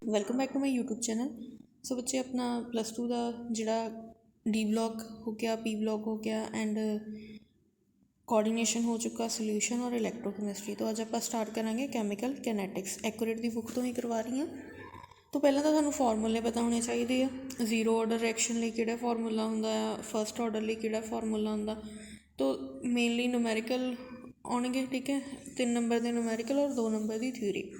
Welcome back to my YouTube channel. So बच्चे अपना +2 का जोड़ा डी ब्लॉक हो गया, पी ब्लॉक हो गया एंड कोऑर्डिनेशन हो चुका, सोल्यूशन और इलैक्ट्रोकैमिस्ट्री। तो अज आप स्टार्ट करांगे कैमिकल कैनैटिक्स। एक्यूरेट की बुक तो ही करवा रही हैं। तो पहले तो थानू फॉर्मूले पता होने चाहिए आ। जीरो ऑर्डर रिएक्शन लिए किहड़ा फॉर्मूला हुंदा आ, फस्ट ऑर्डर लिए किहड़ा फॉर्मूला हुंदा। तो मेनली न्यूमैरिकल आउणगे, ठीक है। 3 नंबर के न्यूमैरिकल और 2 नंबर की थ्योरी।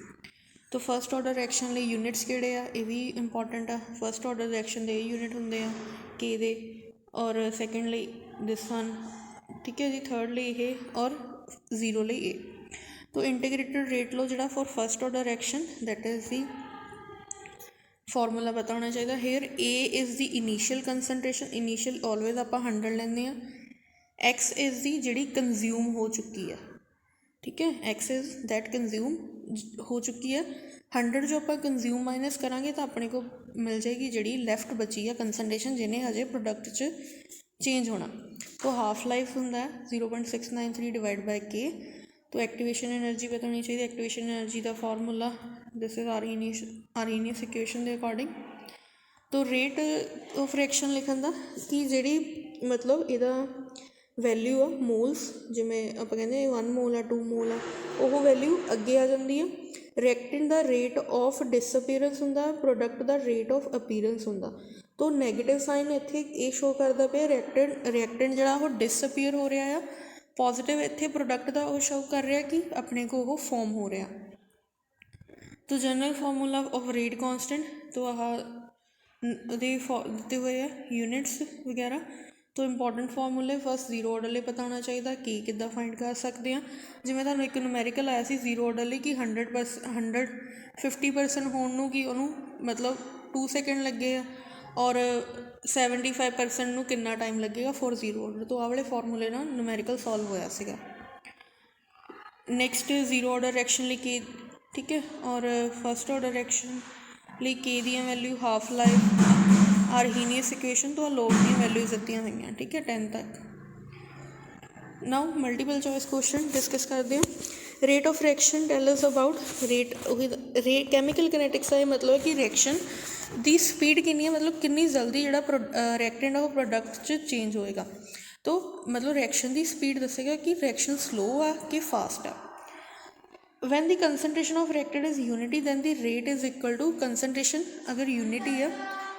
तो फस्ट ऑर्डर रिएक्शन लिए यूनिट्स किहड़े आ, ये भी इंपॉर्टेंट आ। फस्ट ऑर्डर रिएक्शन के यूनिट होंगे आ के दे, और सैकेंडली दिस वन, ठीक है जी। थर्ड लिए ये और जीरो लिए ए। तो इंटीग्रेटेड रेट लो जो for first order reaction, that is the formula पता होना चाहिए। Here A is the initial concentration, initial always आप 100 लेंगे आ। एक्स इज़ दी जी कंज्यूम हो चुकी है, ठीक है। एक्स इज़ दैट कंज्यूम हो चुकी है। 100 जो आप कंज्यूम माइनस करांगे तो अपने को मिल जाएगी जी लैफ्ट बची है कंसनट्रेशन, जिन्हें हजे प्रोडक्ट च चेंज होना। तो हाफ लाइफ होंगे 0.693 डिवाइड बाय के। तो एक्टिवेशन एनर्जी पता होनी चाहिए। एक्टिवेशन एनर्जी का formula this is Arrhenius equation के अकॉर्डिंग। तो रेट ऑफ रिएक्शन लिखन का कि जी मतलब यदा वैल्यू आ मोल्स, जिमें आप कहते 1 मोल आ 2 मोल आ, वो वैल्यू अगे आ जाती है। रिएक्टेंट का रेट ऑफ डिसअपीयरेंस होंदा, प्रोडक्ट का रेट ऑफ अपीयरेंस होंदा। तो नैगेटिव साइन इत्थे ये शो करता पे रिएक्टेंट जिहड़ा वो डिसअपीयर हो रहा है। पॉजिटिव इत्थे प्रोडक्ट का वो शो कर रहा कि अपने को वो फॉर्म हो रहा। तो general formula of rate constant, तो आह दिते हुए है यूनिट्स वगैरह। तो इंपॉर्टेंट फॉर्मूले फस्ट जीरो ऑर्डर लिए पता होना चाहिए कि किद्दां फाइंड कर सकते हैं। जिवें तुहानूं एक न्यूमैरिकल आया सी जीरो ऑर्डर लिए कि 150% होने नूं कि उन्होंने मतलब 2 सेकेंड लगे आ, और 75% नूं कितना टाइम लगेगा फॉर जीरो ऑर्डर। तो आह वाले फॉर्मूले नाल न्यूमैरिकल सॉल्व होया सीगा। नैक्सट जीरो ऑर्डर रिएक्शन लिए के, ठीक है। और फस्ट ऑर्डर रिएक्शन लिए के the value half life Arrhenius equation तो लोग दी वैल्यूज दित्तियां हुई, ठीक है 10 तक। Now multiple choice question discuss करते हैं। Rate of reaction tell us about rate chemical kinetics का मतलब है कि रिएक्शन की स्पीड कितनी है, मतलब कितनी जल्दी जो रिएक्टेंट है वो प्रोडक्ट च चेंज होएगा। तो मतलब रिएक्शन की स्पीड दसेगा कि रिएक्शन स्लो आ कि फास्ट आ। When the concentration of reactant is unity than the rate is equal to concentration अगर यूनिटी है,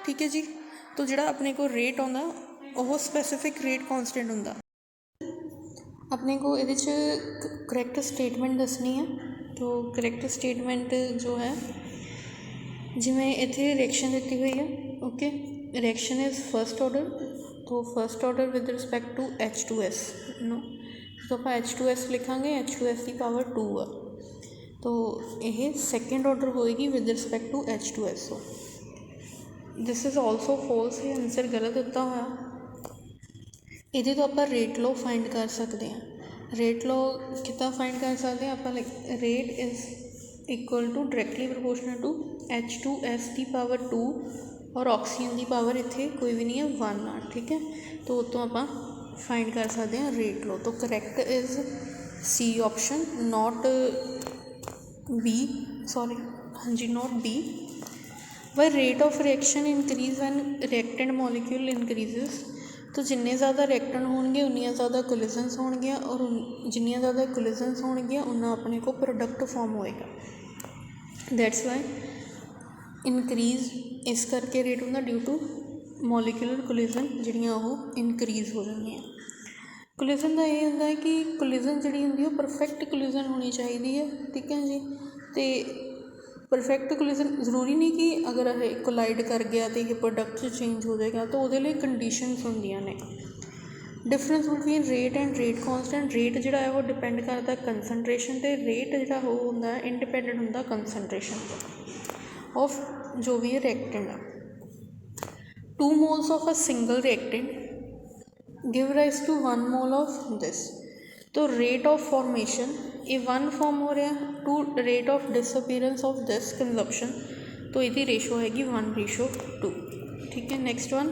ठीक है जी। तो जोड़ा अपने को रेट आता वह स्पैसीफिक रेट कॉन्सटेंट होंदा। अपने को ये करैक्ट स्टेटमेंट दसनी है। तो करैक्ट स्टेटमेंट जो है, जिमें इतने रिएक्शन दी हुई है, okay. Reaction is first order, तो first order with respect to H2S no. तो आप H2S लिखांगे, H2S की पावर 2 आ। तो यह सैकेंड ऑर्डर होएगी with respect to H2SO। This is also false है, आंसर गलत दिता हुआ। ये तो आप रेट लो फाइंड कर सकते हैं। रेट लो कितना फाइंड कर सकते हैं आप, rate is equal to directly proportional to H2S की पावर 2 और ऑक्सीजन की पावर इतने कोई भी नहीं है 1 आ, ठीक है। तो उतो आप फाइंड कर सकते हैं रेट लो। तो correct is C option, not B, sorry हाँ जी not B. Why rate of reaction increase when reactant molecule increases. तो जिन्ने ज़्यादा रिएक्टेंट होंगे उन्नियां ज़्यादा कोलिजन्स होंगे, और जिन्नियां ज़्यादा कोलिजन्स होंगे उन्ना अपने को प्रोडक्ट फॉर्म होएगा। दैट्स वाई इनक्रीज इस करके रेट होंगे ड्यू टू मॉलिक्यूलर कोलिजन जिहड़ियां वो इनक्रीज हो जांदियां। कोलिजन का ये होंदा है कि कोलिजन जिहड़ी होंदी है परफेक्ट कोलिजन होनी चाहिए है, ठीक है जी। तो परफेक्ट कोलिजन जरूरी नहीं कि अगर यह कोलाइड कर गया तो ये प्रोडक्ट चेंज हो जाएगा, तो वो लिए कंडीशनस होंदियां ने। Difference between rate and rate constant, rate जिहड़ा है वो डिपेंड करता कंसनट्रेशन ते, रेट जिहड़ा वो होंदा इंडिपेंडेंट होंदा कंसनट्रेशन ऑफ जो भी रिएक्टेंट है। 2 moles of a single reactant give rise to 1 mole of this. तो रेट ऑफ फॉर्मेशन ये 1 फॉर्म हो रहा to rate of disappearance of this consumption, तो ये रेशो हैगी 1:2, ठीक है। Next one,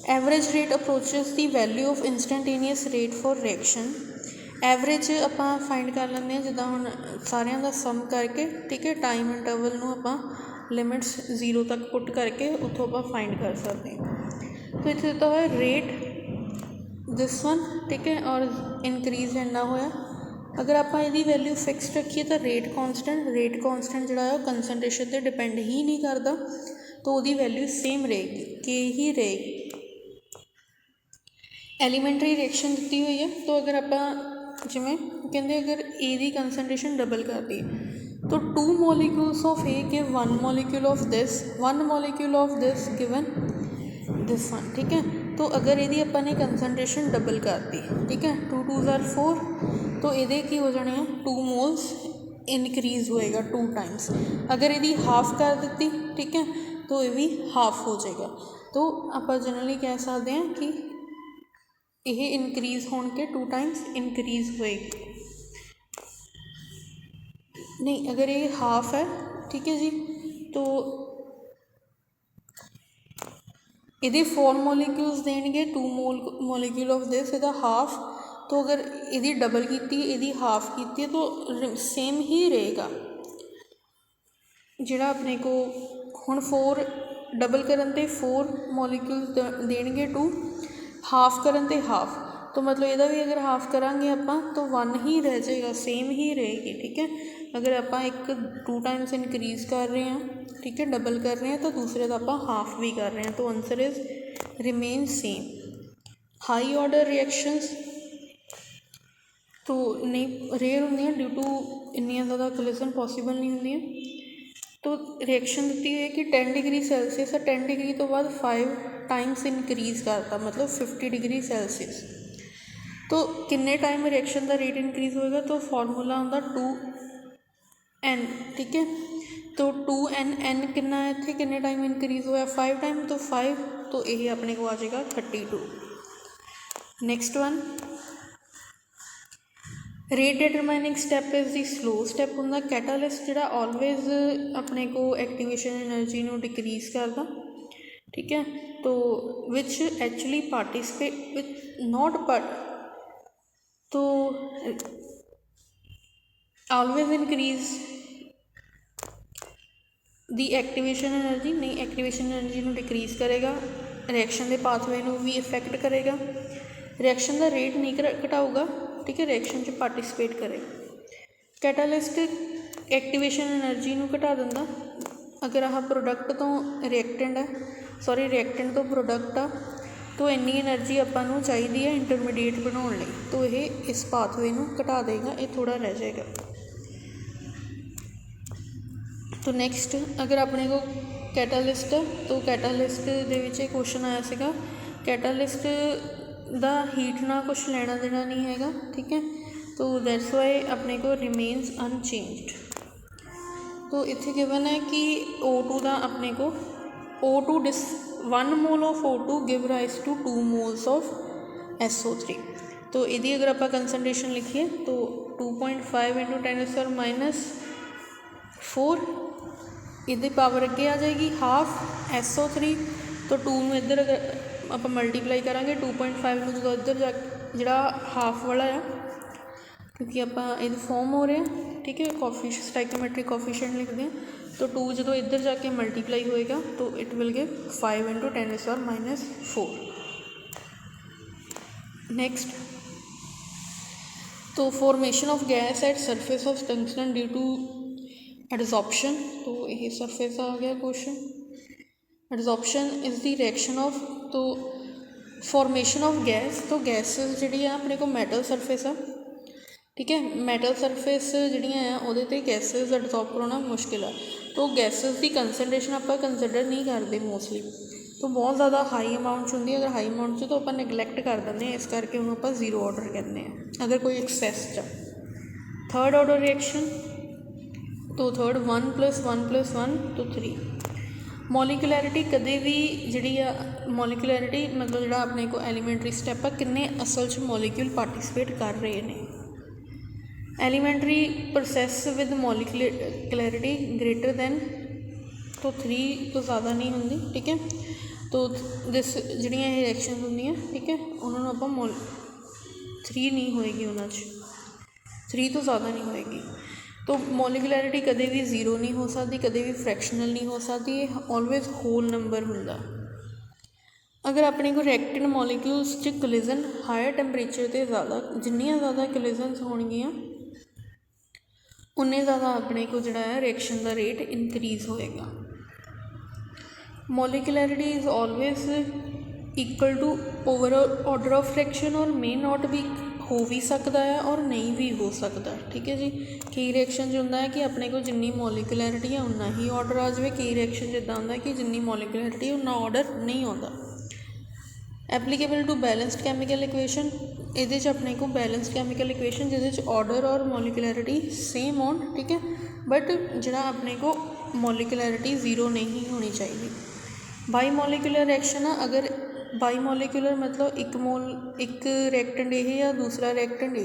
average rate approaches the value of instantaneous rate for reaction average ਆਪਾਂ ਫਾइंड कर ਲੈਂਦੇ ਹਾਂ, ਜਿੱਦਾਂ ਹੁਣ ਸਾਰਿਆਂ ਦਾ ਸਮ ਕਰਕੇ, ठीक है, टाइम इंटरवल ਨੂੰ ਆਪਾਂ लिमिट्स 0 तक पुट करके ਉੱਥੋਂ ਆਪਾਂ फाइंड कर सकते हैं। तो इत्थे दिता होया रेट दिस वन, ठीक है, और इनक्रीज इन्ना होया। अगर आप इसकी वैल्यू फिक्स रखिए तो रेट कॉन्सटेंट जोड़ा है कंसनट्रेशन पर डिपेंड ही नहीं करता, तो वो वैल्यू सेम रहेगी, के ही रहेगी। एलीमेंटरी रिएक्शन दी हुई है, तो अगर आप जिमें कहते अगर ए की कंसनट्रेशन डबल कर दी तो 2 molecules of A give 1 molecule of this, 1 molecule of this given this one, ठीक है। तो अगर यदि अपने कंसनट्रेशन डबल कर दी, ठीक है, 2 2 आर 4, तो ये की हो जाने 2 मोल्स इनक्रीज होएगा 2 टाइम्स। अगर यदि हाफ कर दी, ठीक है, तो ये भी हाफ हो जाएगा। तो आप जनरली कह सकते हैं कि यह इनक्रीज होने के 2 टाइम्स इनक्रीज होएगी। नहीं, अगर ये हाफ है, ठीक है जी, तो ये 4 मॉलिक्यूल्स देंगे, 2 मॉलिक्यूल ऑफ दिस, यदा हाफ। तो अगर यदि डबल की, यदि हाफ की, तो सेम ही रहेगा। जिहड़ा अपने को हुण 4 डबल करन ते 4 मॉलिक्यूल्स देंगे 2, हाफ करन ते हाफ, तो मतलब यदा भी अगर हाफ करांगे आपां तो 1 ही रह जाएगा, सेम ही रहेगी, ठीक है। अगर आपां एक 2 टाइम्स इनक्रीज कर रहे हैं, ठीक है, डबल कर रहे हैं, तो दूसरे का आपां हाफ भी कर रहे हैं, तो answer is remain same. High order reactions तो नहीं रेयर होंगे ड्यू टू इन्नियां ज़्यादा कोलिजन पॉसीबल नहीं होंदियां। तो रिएक्शन दी हुई है कि 10 डिग्री सैल्सीयस है, 10 डिग्री तो बाद 5 टाइम्स इनक्रीज करता, मतलब 50 डिग्री सैल्सीयस। तो किन्ने टाइम रिएक्शन का रेट इनक्रीज होएगा, तो फॉर्मूला होंदा 2n, ठीक है। तो 2n कितना है, इत्थे किन्ने टाइम इनक्रीज होया, 5 टाइम, तो 5, तो यही अपने को आ जाएगा 32। Next one, rate determining step is the slow step होंदा। कैटालिस्ट जिहड़ा ऑलवेज अपने को एक्टिवेशन एनर्जी नू डिक्रीज करदा, ठीक है। तो which actually participate which not but, तो ऑलवेज इनक्रीज दी एक्टिवेशन एनर्जी, नहीं एक्टिवेशन एनर्जी नू डिक्रीज करेगा, रिएक्शन के पाथवे नू भी इफेक्ट करेगा, रिएक्शन का रेट नहीं घटाऊगा, ठीक है, रिएक्शन च पार्टिसिपेट करे। कैटालिस्ट एक्टिवेशन एनर्जी नू घटा दिंदा। अगर आह प्रोडक्ट तो रिएक्टेंट है, सॉरी रिएक्टेंट तो प्रोडक्ट आ, तो इन्नी एनर्जी आपां चाहिए है इंटरमीडिएट बनाने लई, तो यह इस पाथवे नू घटा देगा, ये थोड़ा रह जाएगा। तो नैक्सट, अगर अपने को कैटालिस्ट है, तो कैटालिस्ट दे विच क्वेश्चन आया सीगा, कैटालिस्ट दा हीट ना कुछ लेना देना नहीं हैगा, ठीक है। तो दैट्स वाई अपने को रिमेन्स अनचेंज्ड। तो इत्थे गिवन है कि O2 का अपने को O2 1 mole of O2 give rise to 2 moles of SO3। तो यदि अगर आप कंसनट्रेशन लिखिए तो 2.5 × 10⁻⁴, इहदी पावर अगे आ जाएगी हाफ SO3। तो 2 में इधर अगर आप मल्टीप्लाई करांगे 2.5 में, जो इधर जा जिहड़ा हाफ वाला है, क्योंकि आप ये फॉर्म हो रहे हैं, ठीक है, स्टाइकोमेट्रिक कोफिशिएंट लिखते हैं। तो 2 जो इधर जाके मल्टीप्लाई होएगा तो इट विल गिव 5 × 10⁻⁴। नेक्स्ट, तो formation of gas at surface of tungsten due to adsorption. तो यही सरफेस आ गया question. Adsorption is the reaction of, तो फॉर्मेशन ऑफ गैस, तो गैसेस जी अपने को मैटल सरफेस है, ठीक है, मैटल सरफेस जी वो गैसेस एडजॉर्ब करना मुश्किल है। तो गैसेस की कंसनट्रेशन आप कंसिडर नहीं करते मोस्टली, तो बहुत ज़्यादा हाई अमाउंट होंगी। अगर हाई अमाउंट तो आप निगलैक्ट कर देंगे, इस करके उन्होंने आप 0 ऑर्डर कहते हैं अगर कोई एक्सैस च। थर्ड ऑर्डर रिएक्शन, तो थर्ड 1 + 1 + 1 तो 3। मॉलिकुलैरिटी कदे भी जी मॉलिकुलैरिटी मतलब जो अपने को एलीमेंटरी स्टैप है, किन्ने असल च मॉलिक्यूल पार्टिसिपेट कर रहे हैं। Elementary process with मॉलिकुलैरिटी greater than, तो 3 तो ज़्यादा नहीं होंगी, ठीक है। तो दिस जिहड़ियां रिएक्शन होंदियां, ठीक है, उन्होंने आप 3 नहीं होएगी उन्होंने। 3 ਤੋਂ ज़्यादा नहीं होएगी। तो मॉलिकुलैरिटी कदे भी 0 नहीं हो सकती, कदे भी फ्रैक्शनल नहीं हो सकती, ये ऑलवेज होल नंबर हुंदा। अगर अपने को रिएक्टेंट मॉलिक्यूल्स च कोलिजन हायर टैंपरेचर ते ज़्यादा, जिन्नियां ज़्यादा कोलिजनस होणगियां उन्ने ज़्यादा अपने को जिहड़ा है रिएक्शन का रेट इनक्रीज होएगा। Molecularity is always equal to overall order of fraction और मे नॉट भी हो भी सकता है और नहीं भी हो सकता। ठीक है जी, कई रिएक्शन होंदा है कि अपने को जिन्नी मॉलिकुलैरिटी है उन्ना ही ऑर्डर आ जाए, कई रिएक्शन जिद्दां होंदा है कि जिन्नी मॉलिकुलैरिटी उन्ना ऑर्डर नहीं आता। Applicable to balanced chemical equation, ये अपने को बैलेंसड कैमिकल इक्वेशन जिस ऑर्डर और मॉलिकुलैरिटी सेम होन, ठीक है, बट जिहड़ा अपने को मॉलिकुलैरिटी 0 नहीं होनी चाहिए। बाई मॉलिकुलर रिएक्शन है, अगर बाई मॉलिकुलर मतलब एक रिएक्टेंट ये या दूसरा रिएक्टेंट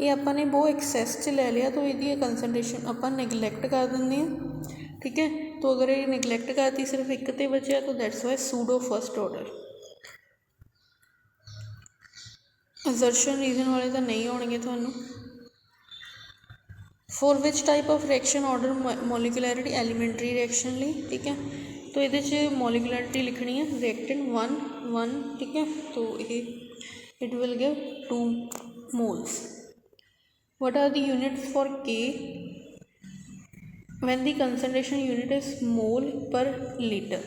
ये अपने बहुत एक्सैस च ले लिया तो ये कंसनट्रेशन आप निगलैक्ट कर देंगे हैं। ठीक है, तो अगर ये निगलैक्ट करती सिर्फ एक ते बचा तो that's why pseudo first order. Assertion reason वाले तो नहीं होंगे थानू। For which type of reaction order molecularity elementary reaction ली। ठीक है, तो ये मॉलिकुलैरिटी लिखनी है रिएक्टेंट 1 ठीक है, तो ये it will give 2 moles. What are the units for K when the concentration unit is mole per litre.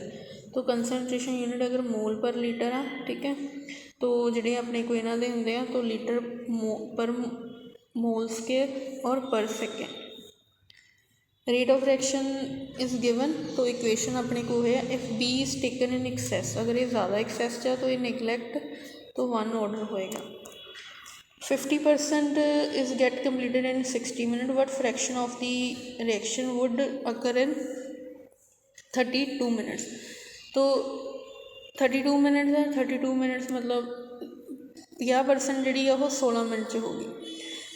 तो कंसनट्रेशन यूनिट अगर मोल पर लीटर आ, ठीक है, तो जिहड़े अपने को इन्हां दे हुंदे आ तो लीटर पर मोल स्केयर और per second. Rate of reaction is given, तो इक्वेशन अपने को है if B is taken in excess, अगर ये ज़्यादा एक्सैस चा तो ये निगलैक्ट तो 1 ऑर्डर होएगा। 50% is gate completed in 60 minute, but fraction of the reaction would occur in 32 minutes. तो 32 मिनट्स है, 32 मिनट्स मतलब 50% जी है वो 16 मिनट च होगी।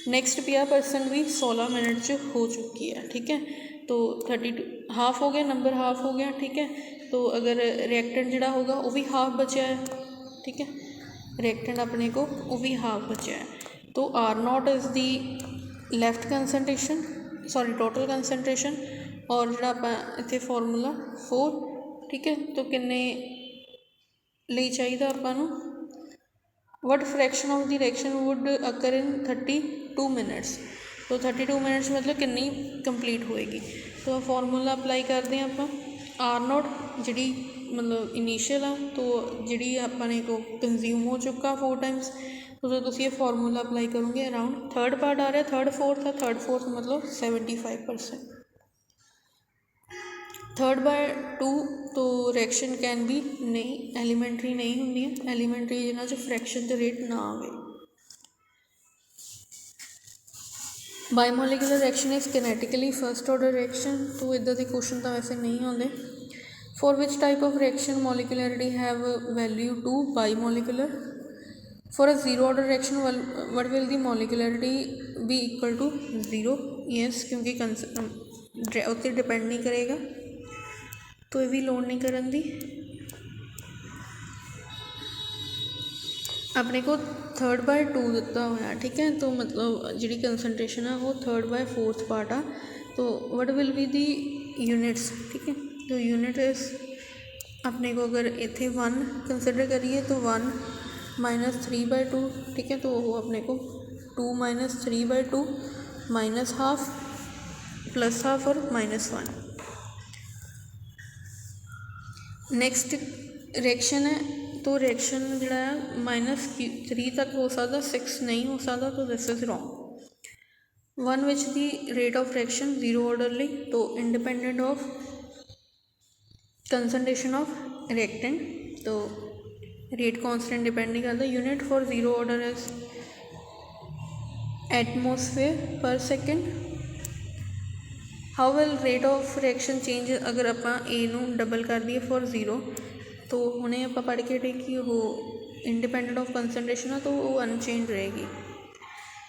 नैक्सट 50% भी 16 मिनट च हो चुकी है। ठीक है, तो 32 हाफ हो गया, नंबर हाफ हो गया। ठीक है, तो अगर रिएक्टेंट जोड़ा होगा वो भी हाफ बचा है। ठीक है, रिएक्टेंट अपने को वो भी हाफ बचा है। तो R0 is the left concentration, sorry total concentration, और जो इतने फॉर्मूला 4। ठीक है, तो किन्ने ਲਈ चाहिए आपानू what fraction of the reaction would occur in 32 minutes. तो 32 मिनट्स मतलब कितनी कंप्लीट होएगी। तो फॉर्मूला अप्लाई करते हैं आप R0 जी मतलब इनीशियल आ, तो जी अपने को कंज्यूम हो चुका 4 टाइम्स। तो जो तुम ये फॉर्मूला अप्लाई करोगे अराउंड थर्ड पार्ट आ रहा, थर्ड फोर्थ मतलब 75%। थर्ड बाय 2 तो रिएक्शन कैन बी नहीं एलीमेंट्री नहीं होंगी, एलीमेंट्री जिन्हों फ्रैक्शन का रेट ना आए। Bimolecular reaction is kinetically first order reaction, तो इदा के क्वेश्चन तो वैसे नहीं आते। For which type of reaction molecularity have value 2 bimolecular. For a zero order reaction what will the molecularity be equal to 0। Yes, क्योंकि उत्ते डिपेंड नहीं करेगा, तो ये भी लोड नहीं करन दी। अपने को थर्ड बाय 2 दिता हुआ। ठीक है, तो मतलब जी कंसनट्रेशन है वो थर्ड बाय 4th पार्ट आ। तो what will be the units. ठीक है, तो यूनिट इज अपने को अगर इतने 1 कंसिडर करिए तो 1 - 3/2। ठीक है, तो वो अपने को 2 - 3/2 -½ +½ और -1। नैक्सट रिएक्शन है, तो रिएक्शन जोड़ा है -3 तक हो सकता, 6 नहीं हो सकता, तो this is wrong. 1 which the rate of reaction 0 order ली, तो independent of concentration of reactant, तो रेट कॉन्स्टेंट डिपेंड नहीं करता। Unit for 0 order is atmosphere per second. How will rate of reaction change अगर आप ए नू डबल कर दिए फॉर 0, तो हुणे आप पढ़ के हटे कि वो इंडिपेंडेंट ऑफ कंसनट्रेशन है, तो वो अनचेंज रहेगी।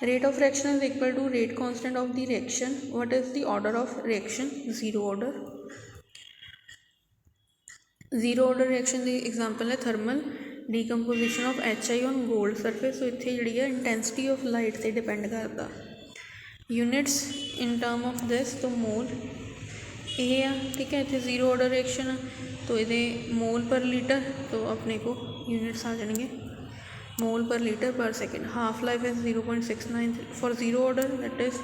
Rate of reaction is equal to rate constant of the reaction. What is the order of reaction? 0 order. 0 order reaction की एग्जाम्पल है thermal decomposition of HI on gold surface. तो इतने जी intensity of light से depend करता। Units in term of this तो mole ये आ, ठीक है। इतने जीरो ऑर्डर रिएक्शन आ तो ये मोल पर लीटर तो अपने को यूनिट्स आ जाएंगे मोल पर लीटर पर second. Half life is 0.69 for zero order, that is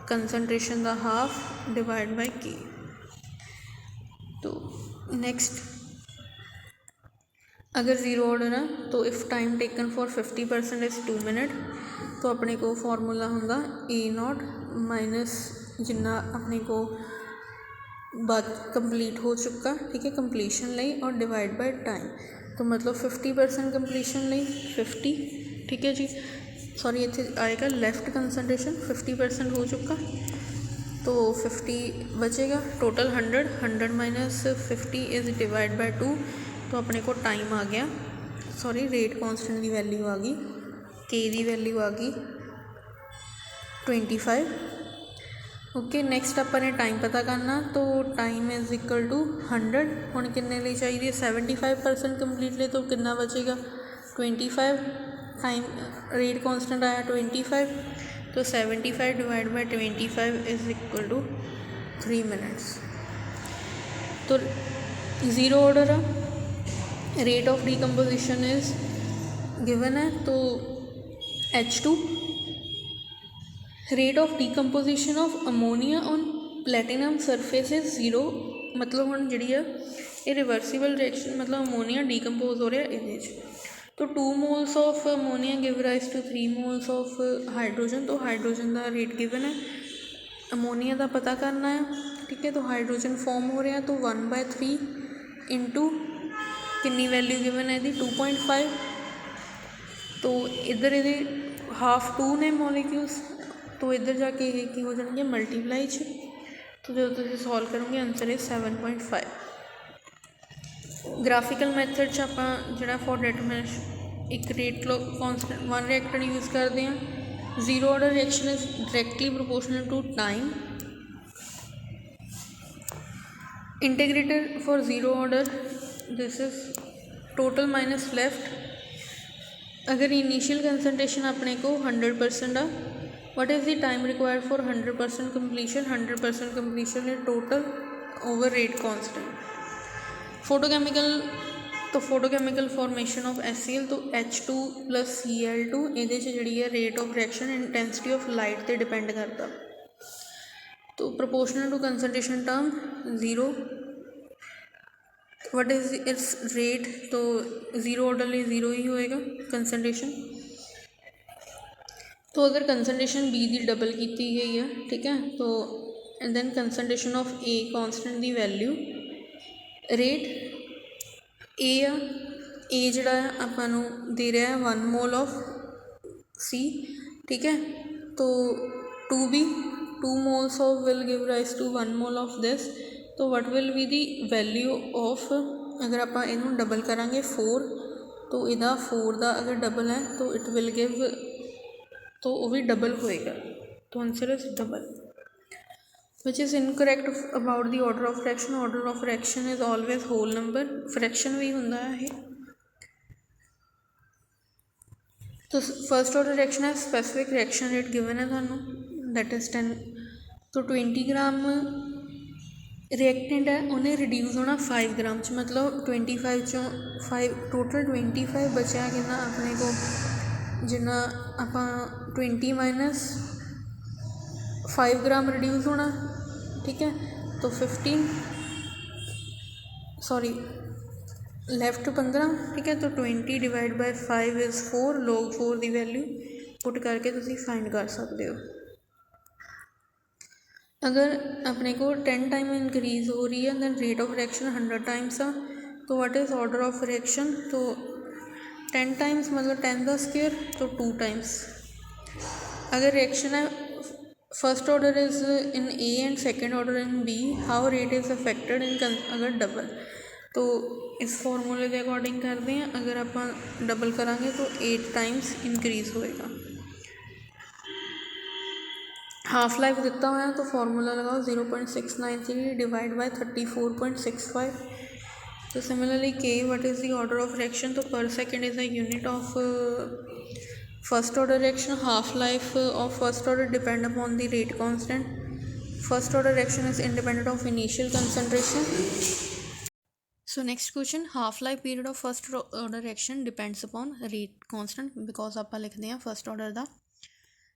concentration the half divide by के। तो नेक्स्ट अगर ज़ीरो ऑर्डर है तो if time taken for 50% is 2 minute तो अपने को फॉर्मूला होंगे A0 माइनस जिन्ना अपने को बाद कंप्लीट हो चुका, ठीक है, कंप्लीशन लई और डिवाइड बाय टाइम। तो मतलब 50% कंप्लीशन लई 50, ठीक है जी, सॉरी इतने आएगा लेफ्ट कंसनट्रेशन 50% हो चुका तो 50 बचेगा, total 100 minus 50 is divide by 2 तो अपने को टाइम आ गया, सॉरी रेट कांस्टेंट की वैल्यू आ गई, के की वैल्यू आ गई 25। ओके नेक्स्ट अपने टाइम पता करना तो टाइम इज़ इक्वल टू 100 हुण किन्ने लिए चाहिए 75% कंप्लीट लिए तो कितना बचेगा 25, टाइम रेट कांस्टेंट आया 25 तो 75 divide by 25 is equal to 3 minutes. तो ज़ीरो ऑर्डर है, rate of decomposition is given है तो H2, rate of decomposition of ammonia on platinum surface is 0, मतलब हम जी ये रिवर्सीबल रिएक्शन मतलब अमोनीया डिकम्पोज हो रहा है ये। तो 2 moles of ammonia give rise to 3 moles of hydrogen, तो हाइड्रोजन का रेट गिवन है, अमोनीया का पता करना है, ठीक है। तो हाइड्रोजन फॉर्म हो रहा तो 1/3 इंटू कितनी वैल्यू गिवन है यदि 2.5, तो इधर ये हाफ 2 ने मॉलिक्यूल्स तो इधर जाके ये की हो जाएंगे मल्टीप्लाई च, तो जो तुम सॉल्व करोगे आंसर इज 7.5। ग्राफिकल मैथड च आप जो फॉर डिटरमिनेशन एक rate constant one reactor use करते हैं। Zero order reaction is directly proportional to time. Integrator for zero order this is total minus left. अगर इनिशियल कंसनट्रेशन अपने को 100% आ, what is the time required for 100% completion, 100% completion is total over rate constant. Photochemical तो photochemical formation of HCl तो H2 + Cl2 ये जी है rate of reaction intensity of light पर डिपेंड करता, तो proportional to concentration term 0। What is its rate तो zero order लिए 0 ही होएगा कंसनट्रेशन। तो अगर कंसनट्रेशन बी की डबल की गई है, ठीक है, तो and then concentration of A constant की वैल्यू रेट ए जड़ा अपन दे रहा है 1 मोल ऑफ सी, ठीक है, तो 2 moles of will give rise to 1 mole of this, तो what will be the value of अगर आप इनू डबल करांगे 4 तो इहदा 4 का अगर डबल है तो इट विल गिव तो वो भी डबल होएगा, तो answer is double. Which is incorrect about the order of fraction, order of fraction is always whole number, fraction भी होंदा है। तो फर्स्ट ऑर्डर रिएक्शन है स्पैसिफिक रिएक्शन रेट गिवन है थानू दैट इज़ 10, तो 20 ग्राम रिएक्टेंट है उन्हें रिड्यूस होना 5 ग्राम च, मतलब 25 चों 5 टोटल 25 बचा कि अपने को जिन्ना आप 20 माइनस 5 ग्राम रिड्यूस होना, ठीक है, तो 15 सॉरी लैफ्ट 15, ठीक है, तो 20 डिवाइड बाय 5 इज़ 4, log 4 की वैल्यू पुट करके तुम फाइंड कर सकते हो। अगर अपने को 10 टाइम इंक्रीज़ हो रही है than rate of reaction 100 times आ, तो what is order of reaction, तो 10 टाइम्स मतलब 10 का स्क्वायर तो 2 टाइम्स। अगर रिएक्शन है first order is in A and second order in B, how rate is affected in अगर डबल, तो इस फॉर्मूले के अकॉर्डिंग करते हैं, अगर आप डबल करांगे तो 8 टाइम्स इंक्रीज़ होएगा। हाफ लाइफ दिता हुआ तो फॉर्मूला लगाओ 0.693 डिवाइड बाय 34.65। तो सिमिलरली के what is the order of reaction, तो पर second is a unit of First order reaction, half life of first order depend upon the rate constant. First order reaction is independent of initial concentration. So next question, half life period of first order reaction depends upon rate constant, because ਆਪਾਂ ਲਿਖਦੇ ਹਾਂ first order the,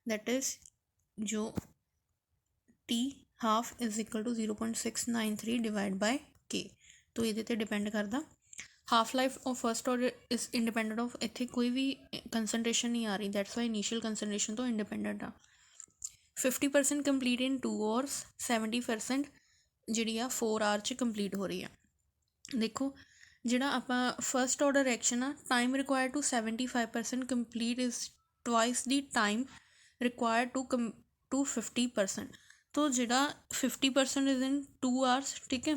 that is जो t half is equal to 0.693 divided by k, तो ਇਹਦੇ ਤੇ depend ਕਰਦਾ। Half life of first order is independent of, ਇੱਥੇ ਕੋਈ ਵੀ ਕੰਸਨਟ੍ਰੇਸ਼ਨ ਨਹੀਂ ਆ ਰਹੀ, ਦੈਟਸ ਵਾਈ ਇਨੀਸ਼ੀਅਲ ਕੰਸਨਟ੍ਰੇਸ਼ਨ ਤੋਂ ਇੰਡੀਪੈਂਡੈਂਟ ਆ। 50% ਕੰਪਲੀਟ ਇਨ 2 hours, 70% ਜਿਹੜੀ ਆ 4 hour 'ਚ ਕੰਪਲੀਟ ਹੋ ਰਹੀ ਆ। ਦੇਖੋ ਜਿਹੜਾ ਆਪਾਂ ਫਸਟ ਆਰਡਰ ਰਿਐਕਸ਼ਨ ਆ, time required to 75% complete is twice the time required to 50%। ਤੋ ਜਿਹੜਾ 50% ਇਜ਼ ਇਨ 2 hours, ਠੀਕ ਹੈ।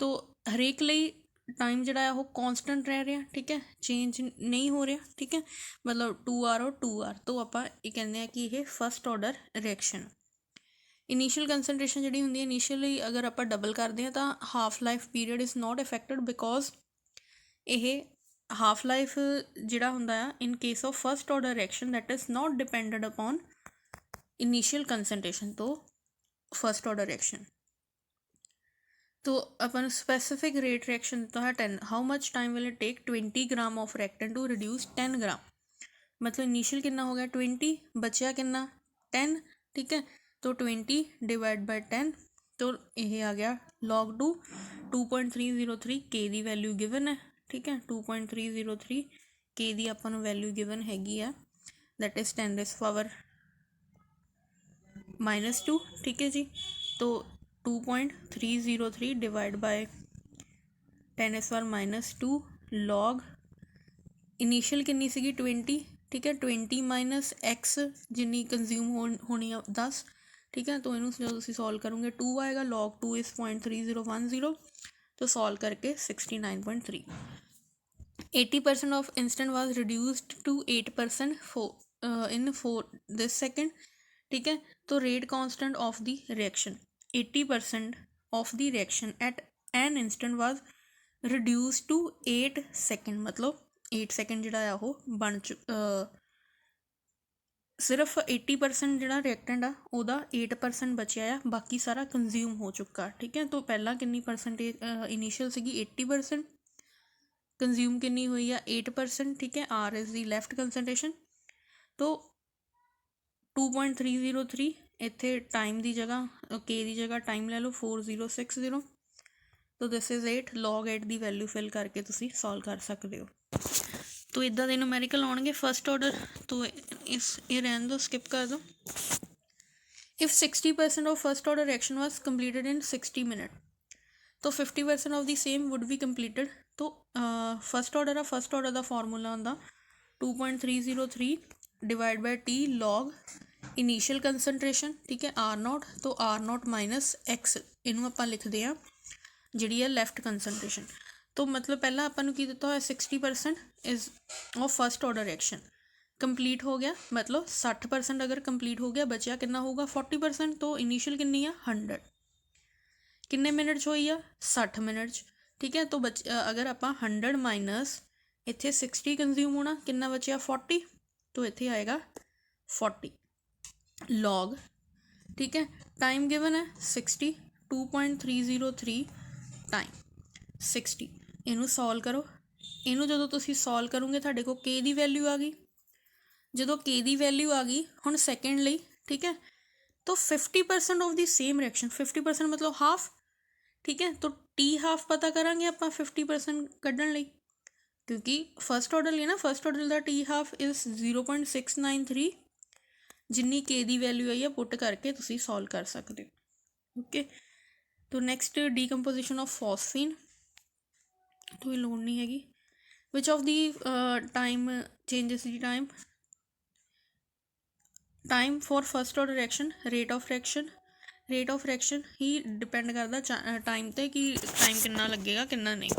ਤੋ ਹਰੇਕ ਲਈ ਟਾਈਮ ਜਿਹੜਾ ਆ ਉਹ ਕੌਂਸਟੈਂਟ ਰਹਿ ਰਿਹਾ, ਠੀਕ ਹੈ, ਚੇਂਜ ਨਹੀਂ ਹੋ ਰਿਹਾ, ਠੀਕ ਹੈ, ਮਤਲਬ 2 hour ਔਰ 2 hour। ਤੋ ਆਪਾਂ ਇਹ ਕਹਿੰਦੇ ਹਾਂ ਕਿ ਇਹ ਫਸਟ ਆਰਡਰ ਰਿਐਕਸ਼ਨ। ਇਨੀਸ਼ੀਅਲ ਕੰਸਨਟ੍ਰੇਸ਼ਨ ਜਿਹੜੀ ਹੁੰਦੀ ਹੈ, ਇਨੀਸ਼ੀਅਲੀ ਅਗਰ ਆਪਾਂ ਡਬਲ ਕਰਦੇ ਹਾਂ ਤਾਂ half life period is not affected, because ਇਹ ਹਾਫ ਲਾਈਫ ਜਿਹੜਾ ਹੁੰਦਾ ਆ in case of first order reaction that is not depended upon initial concentration ਤੋਂ ਫਸਟ ਆਰਡਰ ਰਿਐਕਸ਼ਨ। तो अपन स्पेसिफिक रेट रिएक्शन देता है 10, how much time will it take 20 gram of reactant to reduce 10 gram, मतलब initial कितना हो गया 20, बचा कितना 10, ठीक है। तो 20 डिवाइड बाय 10, तो ये आ गया log 2 2.303 के दी वैल्यू गिवन है, ठीक है। 2.303 के दी अपन वैल्यू गिवन हैगी है, दैट इज 10⁻⁻², ठीक है जी। तो 2.303 डिवाइड बाय 10⁻⁻² लॉग इनीशियल कितनी सी 20, ठीक है, 20 माइनस एक्स जिन्नी कंज्यूम होनी है 10, ठीक है। तो इनू जो तुम सॉल्व करोगे 2 आएगा, log 2 इज़ 0.3010, तो सॉल्व करके 69.3। 80% of instant was reduced to 8% in 4 this second, ठीक है। तो rate constant of the reaction 80% of the reaction at an instant was reduce to 8 second, मतलब 8 सेकेंड ਜਿਹੜਾ ਆ ਉਹ ਬਣ ਸਿਰਫ 80% ਜਿਹੜਾ ਰਿਐਕਟੈਂਟ ਆ ਉਹਦਾ 8% ਬਚਿਆ ਆ, ਬਾਕੀ ਸਾਰਾ ਕੰਜ਼ਿਊਮ ਹੋ ਚੁੱਕਾ, ਠੀਕ ਹੈ। ਤੋਂ ਪਹਿਲਾਂ ਕਿੰਨੀ ਪਰਸੈਂਟੇਜ ਇਨੀਸ਼ੀਅਲ ਸੀਗੀ 80%, ਕੰਜ਼ਿਊਮ ਕਿੰਨੀ ਹੋਈ ਆ 8%, ਠੀਕ ਹੈ। R is the left concentration. ਤੋਂ 2.303 ਇੱਥੇ ਟਾਈਮ ਦੀ ਜਗ੍ਹਾ ਕੇ ਦੀ ਜਗ੍ਹਾ ਟਾਈਮ ਲੈ ਲਓ 4060, तो this is 8, log 8 the value fill ਕਰਕੇ ਤੁਸੀਂ ਸੋਲਵ ਕਰ ਸਕਦੇ ਹੋ। तो ਇੱਦਾਂ ਦੇ ਨੂਮੈਰੀਕਲ ਆਉਣਗੇ ਫਸਟ ਆਰਡਰ, तो ਇਹ ਰਹਿਣ ਦਿਓ, ਸਕਿਪ ਕਰ ਦਿਓ। If 60% of first order reaction was completed in 60 minutes, तो 50% of the same would be completed। तो फस्ट ऑर्डर ਦਾ ਫਾਰਮੂਲਾ ਹੁੰਦਾ 2.303 divide by T log initial concentration, ठीक है, R0। तो R0 माइनस एक्स इनू ਆਪਾਂ ਲਿਖਦੇ ਹਾਂ ਜਿਹੜੀ ਹੈ ਲੈਫਟ ਕੰਸਨਟ੍ਰੇਸ਼ਨ। तो मतलब पहला अपन की दिता होया 60% is of first order reaction complete हो गया, मतलब 60% अगर कंप्लीट हो गया, बचा कितना होगा 40%। तो इनीशियल कितनी है 100, किन्ने मिनट होई आ 60 मिनट, ठीक है। तो अगर आप 100 माइनस इत्थे 60 कंज्यूम होना, कितना बचा 40, तो इत्थे आएगा 40 लॉग, ठीक है। टाइम गिवन है 60, 2.303 टाइम 60, इनू सॉल्व करो। इनू जो तुसी सॉल्व करोगे तुहाडे कोल के दी वैल्यू आ गई, जो के दी वैल्यू आ गई हुण सैकेंड लई, ठीक है। तो 50% ऑफ द सेम रिएक्शन, 50% मतलब हाफ, ठीक है। तो टी हाफ पता करांगे आप 50% कड्ढण लई, क्योंकि फस्ट ऑर्डर लिए ना, फस्ट ऑर्डर का टी हाफ इज़ 0.693, जिन्नी के दी वैल्यू आई है पुट करके तुसी सॉल्व कर सकते हो, ओके। तो नैक्सट डीकंपोजिशन ऑफ फॉस्फीन, तो ये लोड नहीं हैगी। Which of the time changes the time for first order reaction, rate of reaction he depend करता टाइम ते कि टाइम कितना लगेगा कितना नहीं।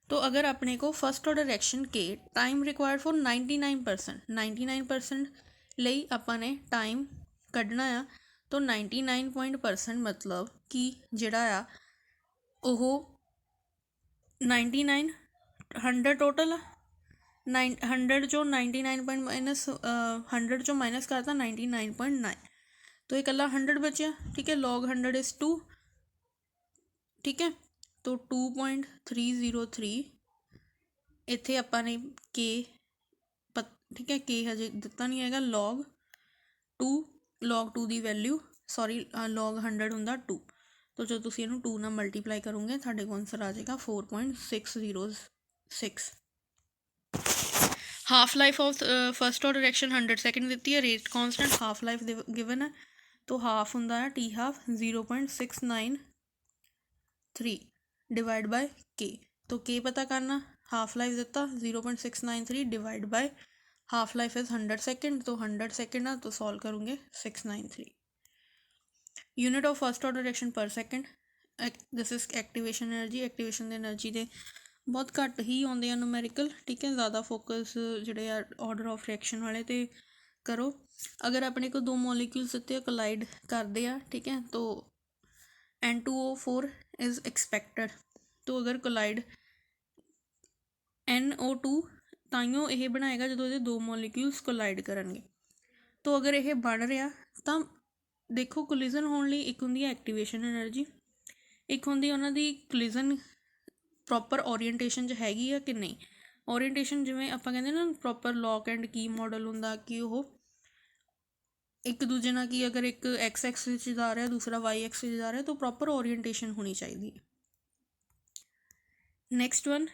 तो अगर अपने को फस्ट ऑर्डर रिएक्शन के टाइम रिक्वायर्ड फॉर 99% लई अपने टाइम कढ़ना आ, तो 99% मतलब कि जिहड़ा आ ओह 99 100 टोटल आ, 100 ਚੋਂ 99 ਪੁਆਇੰਟ ਮਾਈਨਸ 100 ਚੋਂ ਮਾਈਨਸ ਕਰਤਾ 99.9, तो ये इकल्ला 100 बचा। ठीक है, log 100 इज़ 2। ठीक है, तो 2.303 इत्थे आपां ने के ठीक है, के हजे दिता नहीं हैगा। log 2 की वैल्यू सॉरी log 100 हुंदा 2, तो जो तुसीं इहनूं 2 नाल मल्टीप्लाई करोगे तुहाडे कोल आंसर आ जाएगा 4.606। Half life of first order reaction 100 second दी है। Rate constant half life given है, तो हाफ होंदा है टी हाफ 0.693 डिवाइड बाय के। तो के पता करना, हाफ लाइफ दिता 0.693 divide by half life is 100 second, तो 100 सेकंड है तो सॉल्व करूँगे 693। Unit of first order reaction per second, this is activation energy. Activation energy दे बहुत घट ही आते हैं नूमैरिकल। ठीक है, ज़्यादा फोकस जोड़े ऑर्डर ऑफ रिएक्शन वाले तो करो। अगर अपने को 2 मॉलिक्यूल्स दिते कोलाइड करते हैं, ठीक है, तो N2O4 इज़ एक्सपैक्टड। तो अगर कोलाइड NO2 ताइयों ये बनाएगा जो ये 2 मॉलिक्यूल्स कोलाइड करनगे। तो अगर ये बन रहा तो देखो कोलिजन होने लई एक होंदी है एक्टिवेशन एनर्जी, एक होंदी उन्हां दी कोलिजन प्रॉपर ओरीएंटेशन च हैगी है कि नहीं। ओरीएंटेशन जिवें आपां कहंदे ना प्रॉपर लॉक एंड की मॉडल हुंदा कि वो एक दूजे नाल कि अगर एक एक्स एक्सिस जा रहा दूसरा वाई एक्सिस जा रहा तो प्रॉपर ओरीएंटेशन होनी चाहिए। नैक्सट वन,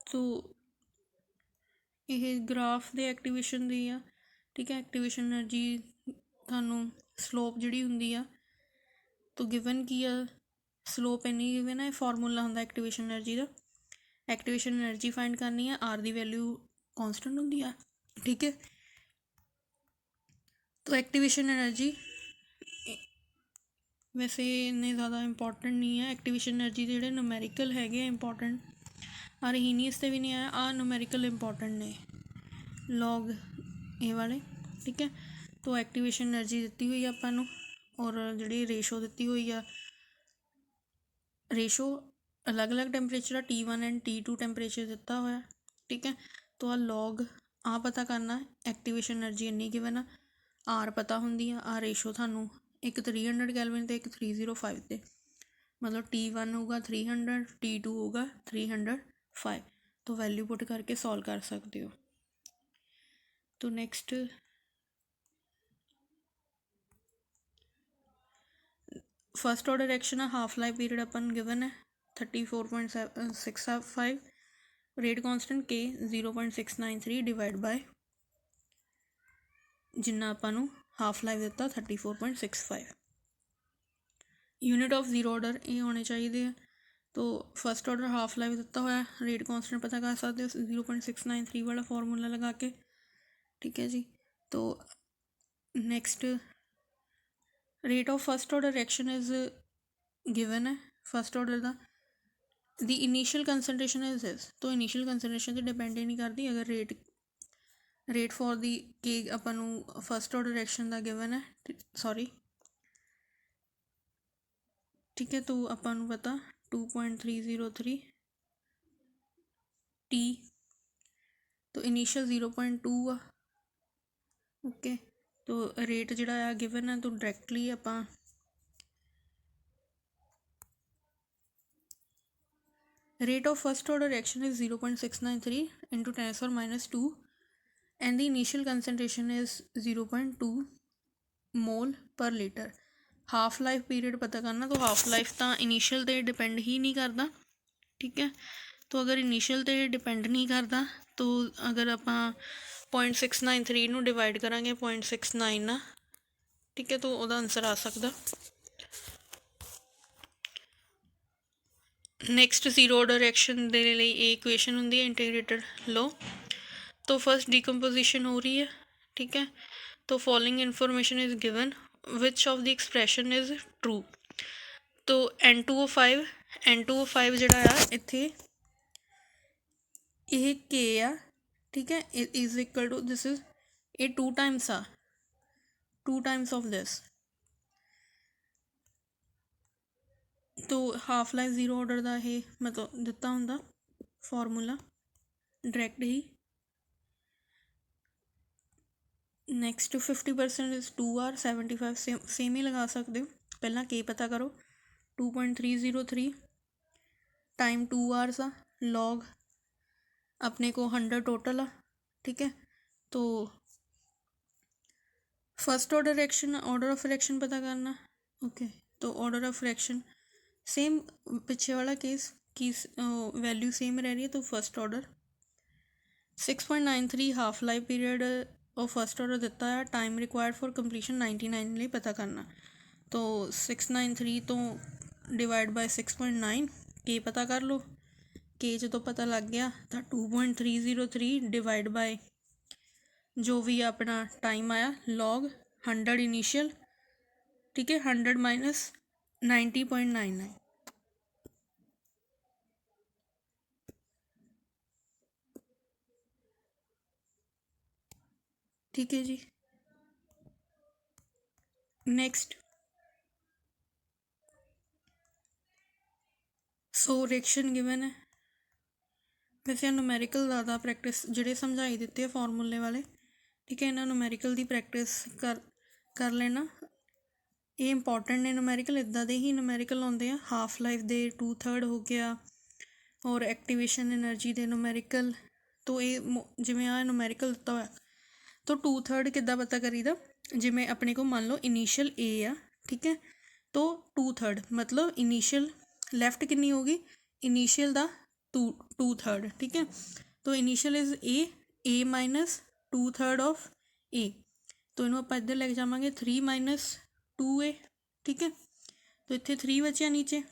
तो ये ग्राफ दे एक्टिवेशन दी आ। ठीक है, एक्टिवेशन एनर्जी थानू स्लोप जिहड़ी हुंदी आ तो गिवन की आ, स्लोप इन्नी गिवन है। फार्मूला होंदा एक्टिवेशन एनर्जी का। एक्टिवेशन एनर्जी फाइंड करनी है, आर दी वैल्यू कॉन्सटेंट होंदी है। ठीक है, तो एक्टिवेशन एनर्जी वैसे इन्ने ज़्यादा इंपॉर्टेंट नहीं है। एक्टिवेशन एनर्जी के जोड़े नूमैरिकल है इंपॉर्टेंट, आरहीनियस से भी नहीं आया, आ नूमैरिकल इंपॉर्टेंट ने लॉग ए वाले। ठीक है, तो एक्टिवेशन एनर्जी दी हुई है आपां और जी रेशो दी हुई है, रेशो अलग अलग temperature T1 and T2 temperature दिता हुआ। ठीक है, तो आ लॉग आ पता करना, एक्टिवेशन एनर्जी इन्नी गिवन आ, आर पता होंदी आ रेशो थानू एक 300 कैलविन तो एक 305 ते, मतलब T1 होगा 300, T2 होगा 305। तो वैल्यू पुट करके सॉल्व कर सकते हो। तो नैक्सट फर्स्ट ऑर्डर रिएक्शन है, हाफ लाइफ पीरियड अपन गिवन है 34.665, रेट कॉन्सटेंट के 0.693 डिवाइड बाय जिन्ना आपां हाफ लाइफ दिता 34.65। यूनिट ऑफ जीरो ऑर्डर ये होने चाहिए। तो फर्स्ट ऑर्डर हाफ लाइफ दिता हुआ, रेट कॉन्सटेंट पता कर सकते हो 0.693 वाला फार्मूला लगा के। ठीक है जी, तो next rate of first order reaction is given है। फर्स्ट ऑर्डर का दी इनीशियल कंसनट्रेशन इज दिस, तो इनीशियल कंसनट्रेशन से डिपेंड ही नहीं करती। अगर रेट फॉर दी के अपन फर्स्ट ऑर्डर रिएक्शन का गिवन है, सॉरी। ठीक है, तो अपन पता 2.303 टी, तो इनीशियल 0.2 आ। ओके, तो रेट जिहड़ा गिवन है तो डायरैक्टली आपां rate of first order reaction is 0.693 into 10⁻² and the initial concentration is 0.2 mole per litre. Half life period पता करना, तो हाफ लाइफ तो इनीशियल पर डिपेंड ही नहीं करता। ठीक है, तो अगर इनीशियल पर डिपेंड नहीं करता तो अगर आप 0.693 डिवाइड करा 0.69 ना, ठीक है, तो वह आंसर आ सकता। नैक्सट जीरो ऑर्डर रिएक्शन के लिए ये इक्वेशन होंगी है इंटीग्रेटेड लो। तो फर्स्ट डिकम्पोजिशन हो रही है। ठीक है, तो following information is given, which of the expression is true. तो N2O5 जोड़ा इत्थे ये के आ। ठीक है, is equal to this is ये 2 टाइम्स आ, 2 टाइम्स ऑफ दिस। तो हाफ लाइफ जीरो ऑर्डर का ये मतलब दिता होंदा फार्मूला। डायरैक्ट ही। नैक्सट 50% इज 2R, 75 सेम ही लगा सकते हो। पहला के पता करो, 2.303 टाइम 2 आवर्स आ, लॉग अपने को 100 टोटल आ, ठीक है। तो first order reaction, order of reaction पता करना, ओके। तो ऑर्डर ऑफ रिएक्शन सेम पिछे वाला केस की वैल्यू सेम रह रही है, तो first order 6.93 half life period of first order दिता है, टाइम रिक्वायर्ड फॉर कंप्लीशन 99 लिए पता करना। तो 693 तो डिवाइड बाय 6.9 के पता कर लो, के जो पता लग गया तो 2.303 डिवाइड बाय जो भी अपना टाइम आया लॉग 100 इनिशियल, ठीक है, 100 माइनस 90.99, ठीक है जी। नेक्स्ट सो रिएक्शन गिवन है, वैसे न्यूमैरिकल ज़्यादा प्रैक्टिस ਜਿਹੜੇ समझाई ਦਿੱਤੇ ਆ ਫਾਰਮੂਲੇ ਵਾਲੇ, ठीक है, इन्होंने न्यूमैरिकल की प्रैक्टिस कर लेना, ये इंपॉर्टेंट ने। न्यूमैरिकल इदा दे ही न्यूमैरिकल आते हैं, हाफ लाइफ दे 2/3 हो गया, और एक्टिवेशन एनर्जी दे न्यूमैरिकल। तो ये जिमें आ न्यूमैरिकल दिता हुआ, तो 2/3 किद्दां पता करीदा, जिमें अपने को मान लो इनीशियल ए आ, ठीक है, तो 2/3 मतलब इनीशियल लैफ्ट कितनी होगी, इनीशियल दा 2/3, ठीक है। तो initial is A minus 2/3 of A, तो इन्हों आप इधर लेके जावांगे 3 माइनस 2A, ठीक है। तो इतने 3 बचिया, नीचे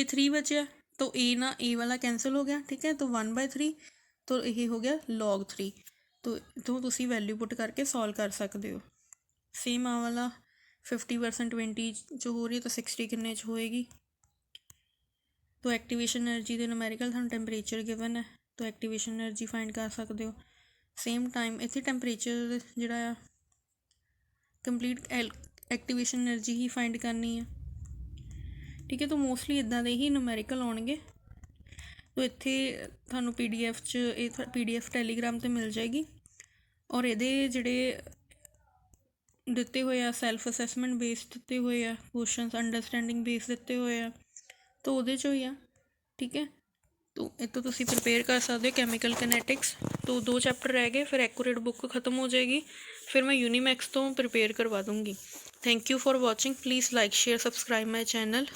3 बचिया, तो ए ना ए वाला कैंसल हो गया, ठीक है। तो 1/3, तो ये हो गया log 3। तो तुसी वैल्यू पुट करके सॉल्व कर सकते हो। सेम आ वाला 50% 20 जो हो रही है, तो 60 किन्ने च होएगी। तो एक्टिवेशन एनर्जी के न्यूमैरिकल थानू टैंपरेचर गिवन है, तो एक्टिवेशन एनर्जी फाइंड कर सकते हो। सेम टाइम इत्थे टैंपरेचर जिहड़ा आ कंप्लीट एक्टिवेशन एनर्जी ही फाइंड करनी है, ठीक है। तो मोस्टली इदां दे ही न्यूमैरिकल आउणगे। तो इत्थे थानू PDF च PDF टैलीग्राम ते मिल जाएगी, और ये जिहड़े दिते हुए आ सैल्फ असैसमेंट बेस दिते हुए आ क्वेश्चन, अंडरस्टैंडिंग बेस दिते हुए आ, तो वो चो ही आ, ठीक है। तो इतो तुसी प्रिपेयर कर सकते हो कैमिकल कैनेटिक्स। तो 2 चैप्टर रह गए, फिर एक्यूरेट बुक खत्म हो जाएगी, फिर मैं यूनीमैक्स तो प्रिपेयर करवा दूँगी। Thank you for watching, please like share subscribe my channel.